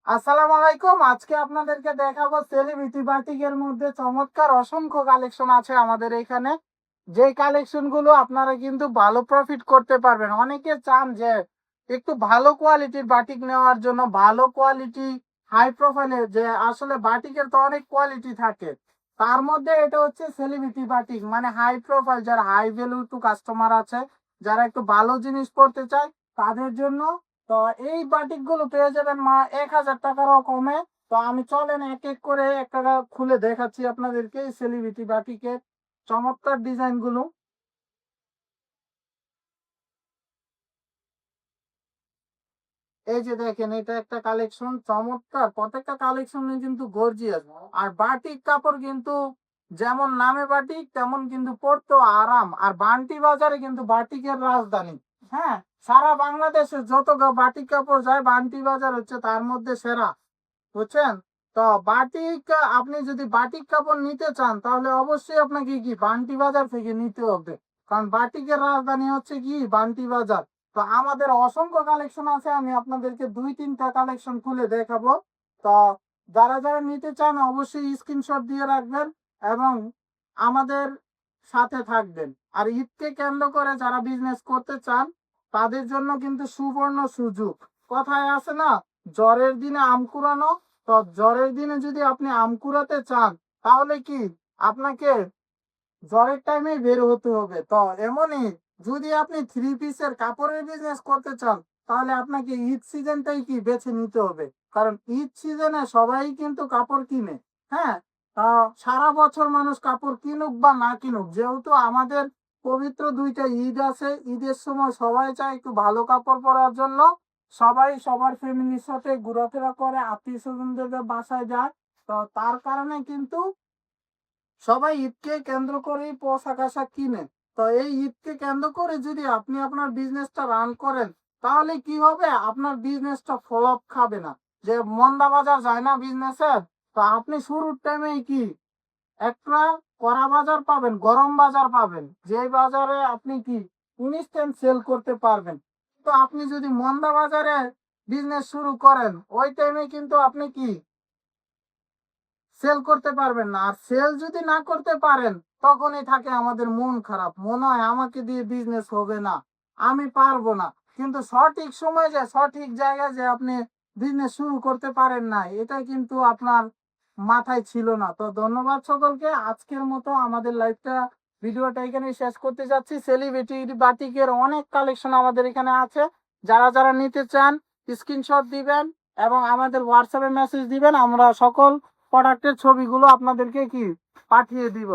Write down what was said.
আসসালামু আলাইকুম। আজকে আপনাদেরকে দেখাবো সেলিব্রিটি বাটিকের মধ্যে চমৎকার অসংখ্য কালেকশন আছে আমাদের এখানে। যে কালেকশন গুলো আপনারা কিন্তু ভালো প্রফিট করতে পারবেন। অনেকে চান যে একটু ভালো কোয়ালিটির বাটিক নেওয়ার জন্য, ভালো কোয়ালিটি হাই প্রোফাইলের, যে আসলে বাটিকের তো অনেক কোয়ালিটি থাকে, তার মধ্যে এটা হচ্ছে সেলিব্রিটি বাটিক, মানে হাই প্রোফাইল, যারা হাই ভ্যালু টু কাস্টমার আছে, যারা একটু ভালো জিনিস পড়তে চায় তাদের জন্য। তো এই বাটিক গুলো পেয়ে যাবেন 1,000 টাকারও কমে। তো আমি চলেন এক এক করে একটা খুলে দেখাচ্ছি আপনাদেরকে সেলিব্রিটি বাটিকের চমৎকার ডিজাইন গুলো। এই যে দেখেন, এটা একটা কালেকশন, চমৎকার প্রত্যেকটা কালেকশনে কিন্তু গর্জিয়াস। আর বাটিক কাপড় কিন্তু যেমন নামে বাটিক, তেমন কিন্তু পরতো আরাম। আর বান্টি বাজারে কিন্তু বাটিকের রাজধানী। হ্যাঁ, সারা বাংলাদেশে যত বাটিক কাপড় যায়, বান্টি বাজার হচ্ছে তার মধ্যে সেরা। বুঝছেন? তো বাটিক, আপনি যদি বাটিক কাপড় নিতে চান তাহলে অবশ্যই আপনাকে কি বান্টি বাজার থেকে নিতে হবে। কারণ বাটিকের রাজধানী হচ্ছে কি বান্টি বাজার। তো আমাদের অসংখ্য কালেকশন আছে, আমি আপনাদেরকে দুই তিনটা কালেকশন খুলে দেখাবো। তো যারা যারা নিতে চান অবশ্যই স্ক্রিনশট দিয়ে রাখবেন এবং আমাদের সাথে থাকবেন। আর ঈদকে কেন্দ্র করে যারা বিজনেস করতে চান তাদের জন্য কিন্তু সুবর্ণ সুযোগ। কথায় আছে না, জ্বরের দিনে আম কুড়ানো। তো জ্বরের দিনে যদি আপনি আম কুড়াতে চান তাহলে কি আপনাকে জ্বরের টাইমে বের হতে হবে। তো এমনই, যদি আপনি থ্রি পিসের কাপড়ের বিজনেস করতে চান তাহলে আপনাকে ঈদ সিজনটাই কি বেছে নিতে হবে। কারণ ঈদ সিজনে সবাই কিন্তু কাপড় কিনে। হ্যাঁ, সারা বছর মানুষ কাপড় কিনুক বা না কিনুক, যেহেতু আমাদের পবিত্র দুইটা ঈদ আছে, ঈদের সময় সবাই চায় একটু ভালো কাপড় পরার জন্য। সবাই সবার ফ্যামিলির সাথে ঘোরাফেরা করে, আত্মীয় স্বজনদের বাসায় যায়। তো তার কারণে কিন্তু সবাই ঈদকে কেন্দ্র করেই পোশাক আশাক কিনে। তো এই ঈদকে কেন্দ্র করে যদি আপনি আপনার বিজনেসটা রান করেন তাহলে কি হবে, আপনার বিজনেসটা ফ্লপ খাবে না। যে মন্দা বাজার যায় না বিজনেসের, তো আপনি শুরুর টাইমেই কি একটা কড়া বাজার পাবেন, গরম বাজার পাবেন, যে বাজারে আপনি কি ইনস্ট্যান্ট সেল করতে পারবেন। তো আপনি যদি মন্দা বাজারে বিজনেস শুরু করেন ওই টাইমে কিন্তু আপনি কি সেল করতে পারবেন না। আর সেল যদি না করতে পারেন তখনই থাকে আমাদের মন খারাপ, মনে হয় আমাকে দিয়ে বিজনেস হবে না, আমি পারবো না। কিন্তু সঠিক সময় যে সঠিক জায়গায় যে আপনি বিজনেস শুরু করতে পারেন না, এটা কিন্তু আপনার মাথায় ছিল না। তো ধন্যবাদ সকলকে। আজকের মতো আমাদের লাইভটা, ভিডিওটা এখানে শেষ করতে যাচ্ছি। সেলিব্রিটি বাটিকের অনেক কালেকশন আমাদের এখানে আছে। যারা যারা নিতে চান স্ক্রিনশট দিবেন এবং আমাদের হোয়াটসঅ্যাপে মেসেজ দিবেন, আমরা সকল প্রোডাক্টের ছবিগুলো আপনাদেরকে কি পাঠিয়ে দিব।